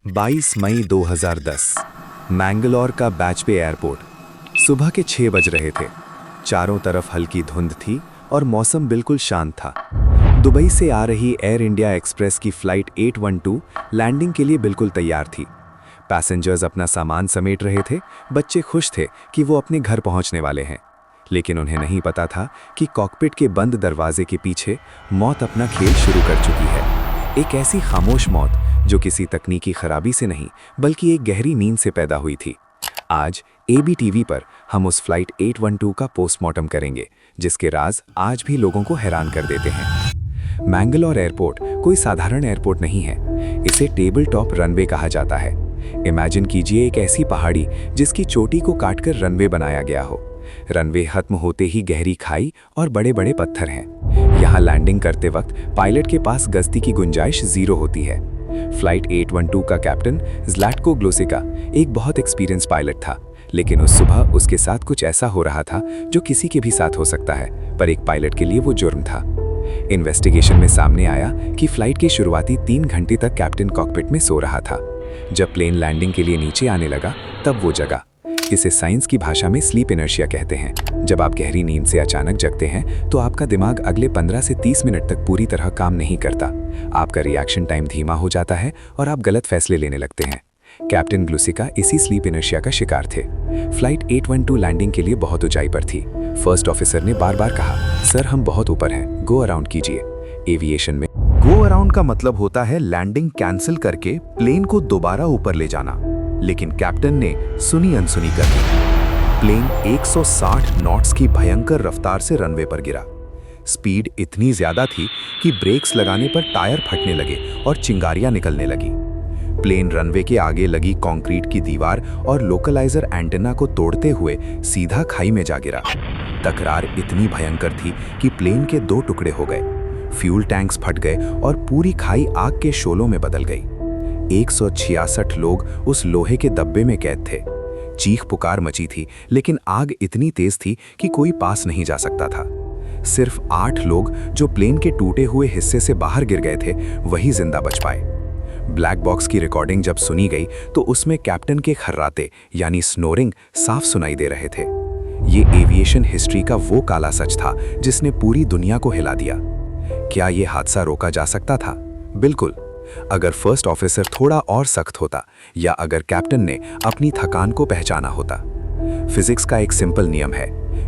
22 मई 2010 मैंगलोर का बैचपे एयरपोर्ट। सुबह के 6 बज रहे थे। चारों तरफ हल्की धुंध थी और मौसम बिल्कुल शांत था। दुबई से आ रही एयर इंडिया एक्सप्रेस की फ़्लाइट 812 लैंडिंग के लिए बिल्कुल तैयार थी। पैसेंजर्स अपना सामान समेट रहे थे। बच्चे खुश थे कि वो अपने घर पहुंचने वाले हैं, लेकिन उन्हें नहीं पता था कि कॉकपिट के बंद दरवाजे के पीछे मौत अपना खेल शुरू कर चुकी है। एक ऐसी खामोश मौत जो किसी तकनीकी खराबी से नहीं बल्कि एक गहरी नींद से पैदा हुई थी। आज ABTV पर हम उस फ्लाइट 812 का पोस्टमार्टम करेंगे, जिसके राज आज भी लोगों को हैरान कर देते हैं। मैंगलोर एयरपोर्ट कोई साधारण एयरपोर्ट नहीं है। इसे टेबल टॉप रनवे कहा जाता है। इमेजिन कीजिए एक ऐसी पहाड़ी जिसकी चोटी को काटकर रनवे बनाया गया हो। रनवे खत्म होते ही गहरी खाई और बड़े बड़े पत्थर हैं। यहाँ लैंडिंग करते वक्त पायलट के पास गश्ती की गुंजाइश 0 होती है। फ्लाइट 812 का कैप्टन ज़्लाटको ग्लोसिका एक बहुत एक्सपीरियंस पायलट था, लेकिन उस सुबह उसके साथ कुछ ऐसा हो रहा था जो किसी के भी साथ हो सकता है, पर एक पायलट के लिए वो जुर्म था। इन्वेस्टिगेशन में सामने आया कि फ्लाइट के शुरुआती 3 घंटे तक कैप्टन कॉकपिट में सो रहा था। जब प्लेन लैंडिंग के लिए नीचे आने लगा तब वो जगा। इसे साइंस की भाषा में स्लीप इनर्शिया कहते हैं। जब आप गहरी नींद से अचानक जगते हैं तो आपका दिमाग अगले 15 से 30 मिनट तक पूरी तरह काम नहीं करता। आपका रिएक्शन टाइम धीमा हो जाता है और आप गलत फैसले लेने लगते हैं। कैप्टन ग्लूसिका इसी स्लीप इनर्शिया का शिकार थे। फ्लाइट 812 लैंडिंग के लिए बहुत ऊंचाई पर थी। फर्स्ट ऑफिसर ने बार बार कहा, सर हम बहुत ऊपर हैं, गो अराउंड कीजिए। एविएशन में गो अराउंड का मतलब होता है लैंडिंग कैंसिल करके प्लेन को दोबारा ऊपर ले जाना, लेकिन कैप्टन ने सुनी अनसुनी कर दी। प्लेन 160 नॉट्स की भयंकर रफ्तार से रनवे पर गिरा। स्पीड इतनी ज्यादा थी कि ब्रेक्स लगाने पर टायर फटने लगे और चिंगारियां निकलने लगी। प्लेन रनवे के आगे लगी कंक्रीट की दीवार और लोकलाइजर एंटेना को तोड़ते हुए सीधा खाई में जा गिरा। तकरार इतनी भयंकर थी कि प्लेन के 2 टुकड़े हो गए। फ्यूल टैंक्स फट गए और पूरी खाई आग के शोलों में बदल गई। 166 लोग उस लोहे के डब्बे में कैद थे। चीख पुकार मची थी, लेकिन आग इतनी तेज थी कि कोई पास नहीं जा सकता था। सिर्फ 8 लोग जो प्लेन के टूटे हुए हिस्से से बाहर गिर गए थे, वही जिंदा बच पाए। ब्लैक बॉक्स की रिकॉर्डिंग जब सुनी गई तो उसमें कैप्टन के खर्राटे यानी स्नोरिंग साफ सुनाई दे रहे थे। ये एविएशन हिस्ट्री का वो काला सच था जिसने पूरी दुनिया को हिला दिया। क्या ये हादसा रोका जा सकता था? बिल्कुल, अगर फर्स्ट ऑफिसर थोड़ा और सख्त होता या अगर कैप्टन ने अपनी थकान को पहचाना होता। फिजिक्स का एक सिंपल नियम है,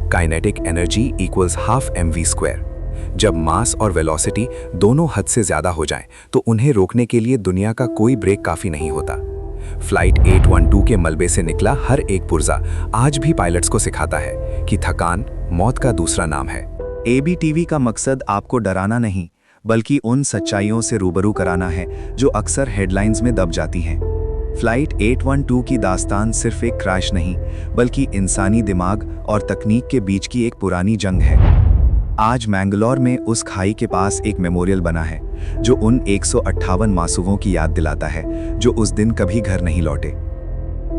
kinetic energy equals half mv²। जब मास और वेलोसिटी दोनों हद से ज्यादा हो जाएं, तो उन्हें रोकने के लिए दुनिया का कोई ब्रेक काफी नहीं होता। फ्लाइट 812 के मलबे से निकला हर एक पुर्जा आज भी पायलट्स को सिखाता है कि थकान मौत का दूसरा नाम है। ABTV का मकसद आपको डराना नहीं, बल्कि उन सच्चाइयों से रूबरू कराना है जो अक्सर हेडलाइंस में दब जाती हैं। फ्लाइट 812 की दास्तान सिर्फ एक क्रैश नहीं, बल्कि इंसानी दिमाग और तकनीक के बीच की एक पुरानी जंग है। आज मैंगलोर में उस खाई के पास एक मेमोरियल बना है जो उन 158 मासूमों की याद दिलाता है जो उस दिन कभी घर नहीं लौटे।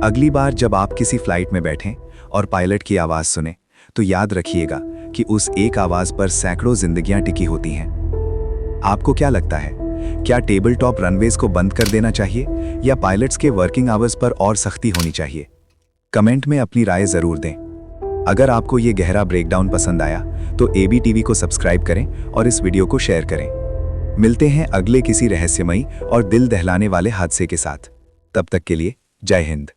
अगली बार जब आप किसी फ्लाइट में बैठें और पायलट की आवाज़ सुने, तो याद रखिएगा कि उस एक आवाज़ पर सैकड़ों जिंदगियां टिकी होती हैं। आपको क्या लगता है, क्या टेबल टॉप रनवेज को बंद कर देना चाहिए या पायलट्स के वर्किंग आवर्स पर और सख्ती होनी चाहिए? कमेंट में अपनी राय जरूर दें। अगर आपको ये गहरा ब्रेकडाउन पसंद आया तो ABTV को सब्सक्राइब करें और इस वीडियो को शेयर करें। मिलते हैं अगले किसी रहस्यमयी और दिल दहलाने वाले हादसे के साथ। तब तक के लिए जय हिंद।